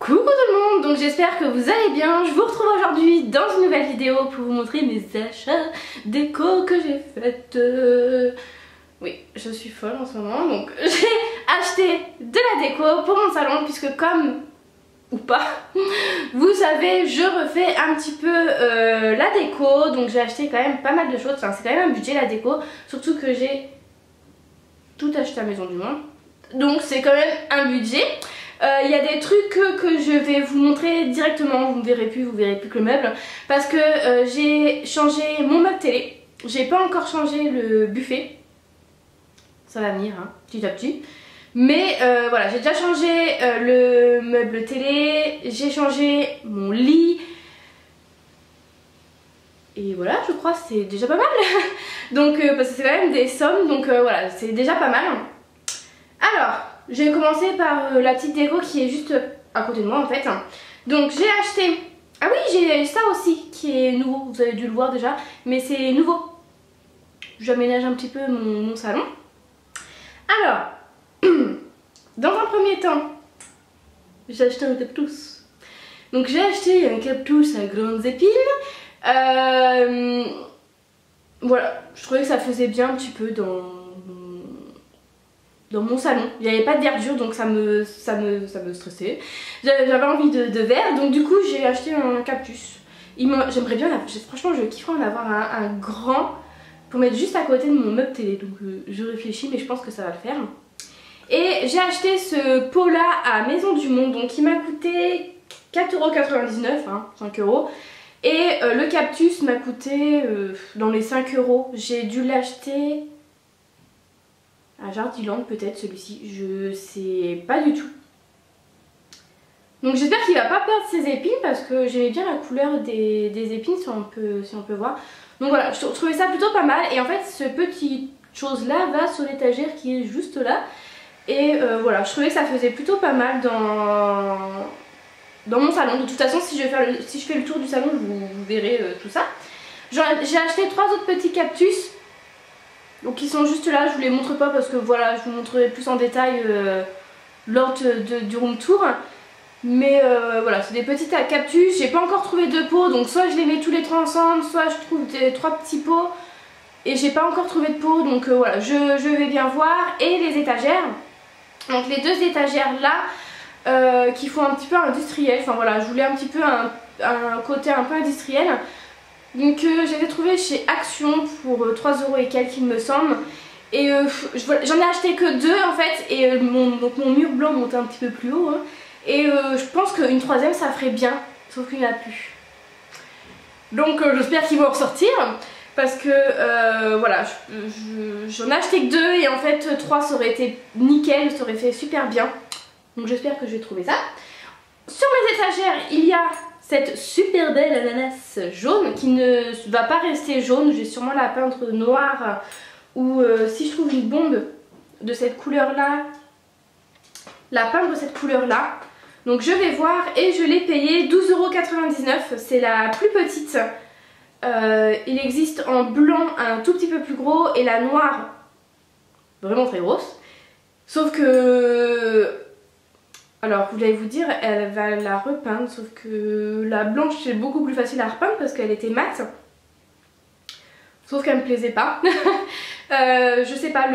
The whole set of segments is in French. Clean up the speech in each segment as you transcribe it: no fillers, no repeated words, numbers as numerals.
Coucou tout le monde, donc j'espère que vous allez bien. Je vous retrouve aujourd'hui dans une nouvelle vidéo pour vous montrer mes achats déco que j'ai faites. Oui, je suis folle en ce moment, donc j'ai acheté de la déco pour mon salon puisque comme, ou pas, vous savez, je refais un petit peu la déco. Donc j'ai acheté quand même pas mal de choses, enfin c'est quand même un budget la déco, surtout que j'ai tout acheté à Maison du Monde. Donc c'est quand même un budget. Il y a des trucs que je vais vous montrer directement, vous ne verrez plus que le meuble, parce que j'ai changé mon meuble télé. J'ai pas encore changé le buffet, ça va venir hein, petit à petit. Mais voilà, j'ai déjà changé le meuble télé, j'ai changé mon lit. Et voilà, je crois que c'est déjà pas mal. Donc parce que c'est quand même des sommes, donc voilà, c'est déjà pas mal. Alors, je vais commencer par la petite déco qui est juste à côté de moi en fait. Donc j'ai acheté, ah oui j'ai ça aussi qui est nouveau, vous avez dû le voir déjà, mais c'est nouveau. J'aménage un petit peu mon salon. Alors, dans un premier temps, j'ai acheté un cactus. Donc j'ai acheté un cactus à grandes épines. Voilà, je trouvais que ça faisait bien un petit peu dans mon salon. Il n'y avait pas de verdure donc ça me stressait. J'avais envie de vert, donc du coup j'ai acheté un cactus. J'aimerais bien, franchement je kifferais en avoir un grand pour mettre juste à côté de mon meuble télé. Donc je réfléchis mais je pense que ça va le faire. Et j'ai acheté ce pot là à Maison du Monde, donc il m'a coûté 4,99€, hein, 5 €. Et le cactus m'a coûté dans les 5 €. J'ai dû l'acheter à Jardiland peut-être celui-ci, je sais pas du tout. Donc j'espère qu'il va pas perdre ses épines parce que j'aimais bien la couleur des épines si on peut voir. Donc voilà, je trouvais ça plutôt pas mal et en fait ce petit chose là va sur l'étagère qui est juste là. Et voilà, je trouvais que ça faisait plutôt pas mal dans mon salon. De toute façon si je fais le tour du salon vous verrez tout ça. J'ai acheté 3 autres petits cactus. Donc ils sont juste là, je vous les montre pas parce que voilà, je vous montrerai plus en détail lors du room tour. Mais voilà, c'est des petits cactus, j'ai pas encore trouvé de pots, donc soit je les mets tous les trois ensemble, soit je trouve 3 petits pots. Et j'ai pas encore trouvé de pots, donc voilà, je vais bien voir. Et les étagères, donc les 2 étagères là, qui font un petit peu industriel, enfin voilà, je voulais un petit peu un côté un peu industriel. Donc je les ai trouvés chez Action pour 3 € et quelques il me semble. Et j'en ai acheté que 2 en fait. Et donc mon mur blanc montait un petit peu plus haut hein. Et je pense qu'une 3e ça ferait bien. Sauf qu'il n'y en a plus. Donc j'espère qu'ils vont ressortir. Parce que voilà, j'en ai acheté que 2 et en fait 3 ça aurait été nickel, ça aurait fait super bien. Donc j'espère que je vais trouver ça. Sur mes étagères il y a cette super belle ananas jaune qui ne va pas rester jaune, je vais sûrement la peindre noire ou si je trouve une bombe de cette couleur là, la peindre de cette couleur là. Donc je vais voir et je l'ai payé 12,99 €, c'est la plus petite. Il existe en blanc un tout petit peu plus gros et la noire vraiment très grosse. Sauf que... Alors, vous allez vous dire, elle va la repeindre, sauf que la blanche c'est beaucoup plus facile à repeindre parce qu'elle était mate. Sauf qu'elle me plaisait pas. Je sais pas,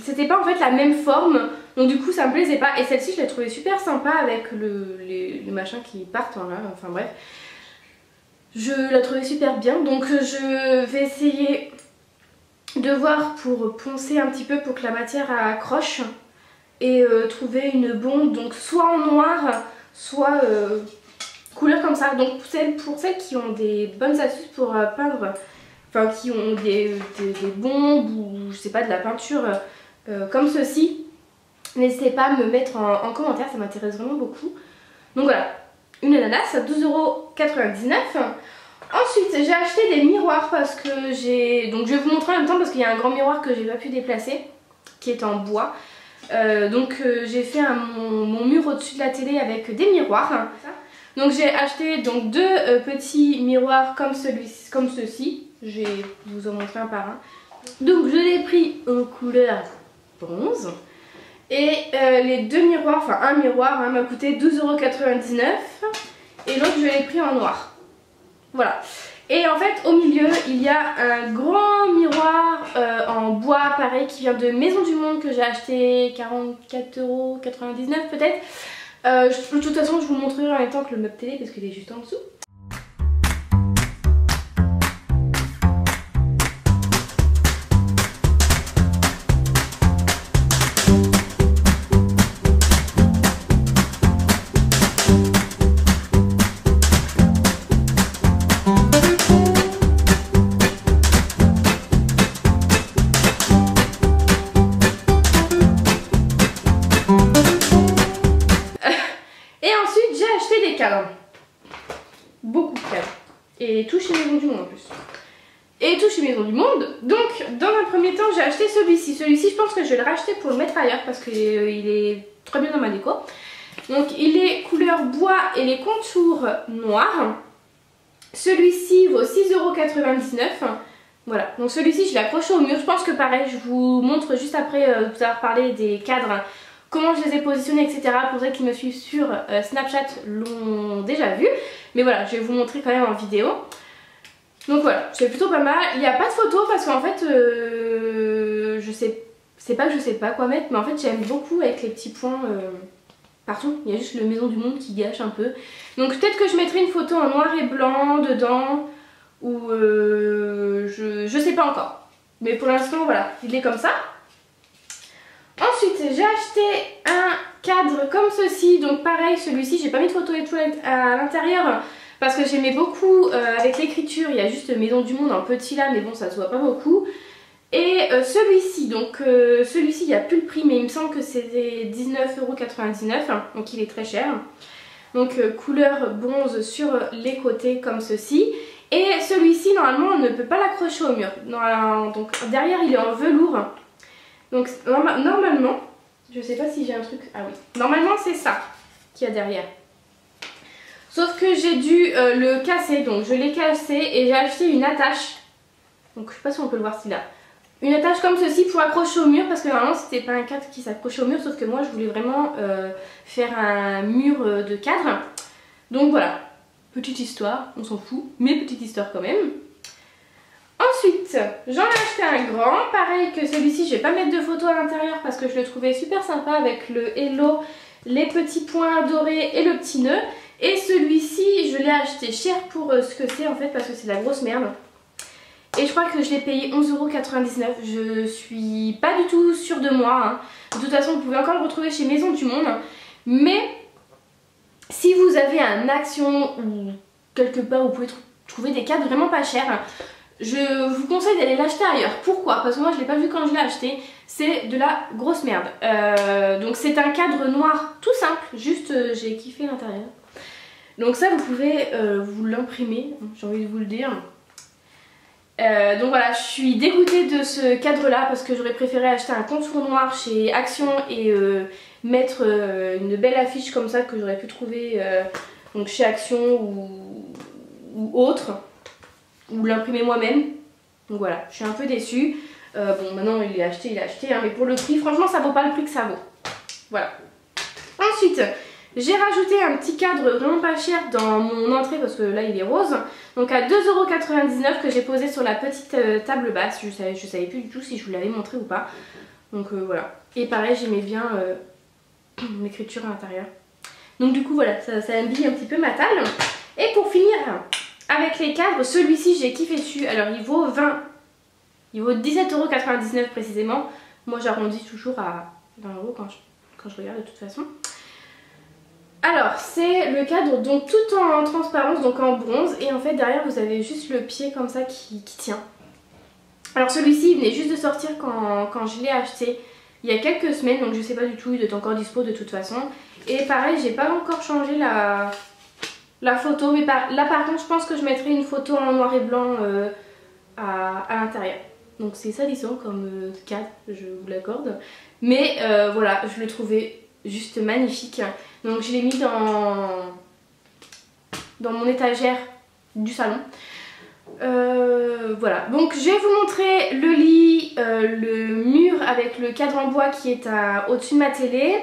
c'était pas en fait la même forme, donc du coup ça me plaisait pas. Et celle-ci je l'ai trouvée super sympa avec les machins qui partent en là, enfin bref. Je la trouvais super bien, donc je vais essayer de voir pour poncer un petit peu pour que la matière accroche. Et trouver une bombe donc soit en noir soit couleur comme ça. Donc pour celles qui ont des bonnes astuces pour peindre, enfin qui ont des bombes ou je sais pas de la peinture comme ceci, n'hésitez pas à me mettre en commentaire, ça m'intéresse vraiment beaucoup. Donc voilà, une ananas à 12,99 €. Ensuite j'ai acheté des miroirs parce que donc je vais vous montrer en même temps parce qu'il y a un grand miroir que j'ai pas pu déplacer qui est en bois. Donc j'ai fait mon mur au-dessus de la télé avec des miroirs. Donc j'ai acheté donc 2 petits miroirs comme ceci. Je vais vous en montrer un par un. Donc je l'ai pris en couleur bronze. Et les deux miroirs, enfin un miroir m'a coûté 12,99 € et l'autre je l'ai pris en noir. Voilà. Et en fait au milieu il y a un grand miroir en bois pareil qui vient de Maison du Monde que j'ai acheté 44,99 € peut-être. De toute façon je vous montrerai en même temps que le meuble télé parce qu'il est juste en dessous. Beaucoup de cadres. Et tout chez Maison du Monde en plus. Et tout chez Maison du Monde. Donc dans un premier temps j'ai acheté celui-ci. Celui-ci je pense que je vais le racheter pour le mettre ailleurs parce qu'il est très bien dans ma déco. Donc il est couleur bois et les contours noirs. Celui-ci vaut 6,99 €. Voilà, donc celui-ci je l'ai accroché au mur. Je pense que pareil, je vous montre juste après vous avoir parlé des cadres, comment je les ai positionnés, etc. Pour ceux qui me suivent sur Snapchat l'ont déjà vu. Mais voilà, je vais vous montrer quand même en vidéo. Donc voilà, c'est plutôt pas mal. Il n'y a pas de photo parce qu'en fait, je sais, c'est pas que je sais pas quoi mettre, mais en fait j'aime beaucoup avec les petits points partout. Il y a juste le Maison du Monde qui gâche un peu. Donc peut-être que je mettrai une photo en noir et blanc dedans, ou je sais pas encore. Mais pour l'instant, voilà, il est comme ça. Ensuite, j'ai acheté un cadre comme ceci. Donc pareil, celui-ci, j'ai pas mis de photo et tout à l'intérieur parce que j'aimais beaucoup avec l'écriture. Il y a juste Maison du Monde en petit là, mais bon, ça se voit pas beaucoup. Et celui-ci, donc celui-ci, il n'y a plus le prix, mais il me semble que c'était 19,99 €. Donc il est très cher. Donc couleur bronze sur les côtés comme ceci. Et celui-ci, normalement, on ne peut pas l'accrocher au mur. Donc derrière, il est en velours. Donc normalement, je sais pas si j'ai un truc, ah oui, normalement c'est ça qu'il y a derrière. Sauf que j'ai dû le casser, donc je l'ai cassé et j'ai acheté une attache. Donc je sais pas si on peut le voir celui-là. Une attache comme ceci pour accrocher au mur parce que normalement c'était pas un cadre qui s'accrochait au mur, sauf que moi je voulais vraiment faire un mur de cadre. Donc voilà, petite histoire, on s'en fout, mais petite histoire quand même. Ensuite, j'en ai acheté un grand, pareil que celui-ci, je vais pas mettre de photo à l'intérieur parce que je le trouvais super sympa avec le hello, les petits points dorés et le petit nœud. Et celui-ci, je l'ai acheté cher pour ce que c'est en fait parce que c'est de la grosse merde. Et je crois que je l'ai payé 11,99 €, je suis pas du tout sûre de moi. Hein. De toute façon, vous pouvez encore le retrouver chez Maison du Monde. Mais si vous avez un Action ou quelque part où vous pouvez trouver des cadres vraiment pas chers, je vous conseille d'aller l'acheter ailleurs. Pourquoi? Parce que moi je l'ai pas vu quand je l'ai acheté. C'est de la grosse merde. Donc c'est un cadre noir tout simple. Juste j'ai kiffé l'intérieur. Donc ça vous pouvez vous l'imprimer. J'ai envie de vous le dire. Donc voilà, je suis dégoûtée de ce cadre là parce que j'aurais préféré acheter un contour noir chez Action et mettre une belle affiche comme ça que j'aurais pu trouver donc chez Action ou autre. Ou l'imprimer moi-même. Donc voilà, je suis un peu déçue. Bon, maintenant il est acheté, hein, mais pour le prix, franchement, ça vaut pas le prix que ça vaut. Voilà. Ensuite, j'ai rajouté un petit cadre vraiment pas cher dans mon entrée parce que là il est rose. Donc à 2,99 € que j'ai posé sur la petite table basse. Je savais plus du tout si je vous l'avais montré ou pas. Donc voilà. Et pareil, j'aimais bien l'écriture à l'intérieur. Donc du coup, voilà, ça habille un petit peu ma table. Et pour finir, avec les cadres, celui-ci j'ai kiffé dessus. Alors il vaut 17,99 € précisément. Moi j'arrondis toujours à 20 € quand je regarde de toute façon. Alors c'est le cadre donc tout en transparence, donc en bronze. Et en fait derrière vous avez juste le pied comme ça qui tient. Alors celui-ci il venait juste de sortir quand je l'ai acheté il y a quelques semaines. Donc je sais pas du tout, il est encore dispo de toute façon. Et pareil, j'ai pas encore changé la photo, mais là par contre je pense que je mettrai une photo en noir et blanc à l'intérieur. Donc c'est salissant comme cadre, je vous l'accorde. Mais voilà, je le trouvais juste magnifique. Donc je l'ai mis dans mon étagère du salon. Voilà, donc je vais vous montrer le lit aussi le mur avec le cadre en bois qui est au-dessus de ma télé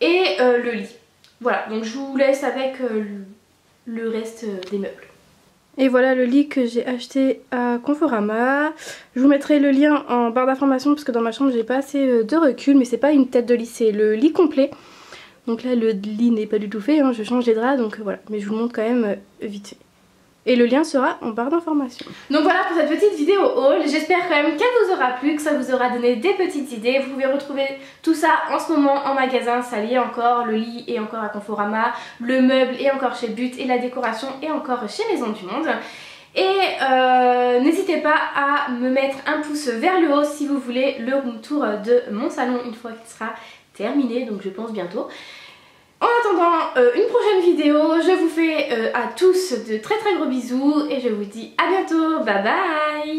et le lit. Voilà, donc je vous laisse avec le reste des meubles. Et voilà le lit que j'ai acheté à Conforama. Je vous mettrai le lien en barre d'information parce que dans ma chambre j'ai pas assez de recul, mais c'est pas une tête de lit, c'est le lit complet. Donc là le lit n'est pas du tout fait, hein, je change les draps donc voilà, mais je vous montre quand même vite fait. Et le lien sera en barre d'information. Donc voilà pour cette petite vidéo haul, j'espère quand même qu'elle vous aura plu, que ça vous aura donné des petites idées. Vous pouvez retrouver tout ça en ce moment en magasin, ça y est encore, le lit est encore à Conforama, le meuble est encore chez But et la décoration est encore chez Maison du Monde. Et n'hésitez pas à me mettre un pouce vers le haut si vous voulez le room tour de mon salon une fois qu'il sera terminé, donc je pense bientôt. En attendant une prochaine vidéo, je vous fais à tous de très gros bisous et je vous dis à bientôt, bye bye.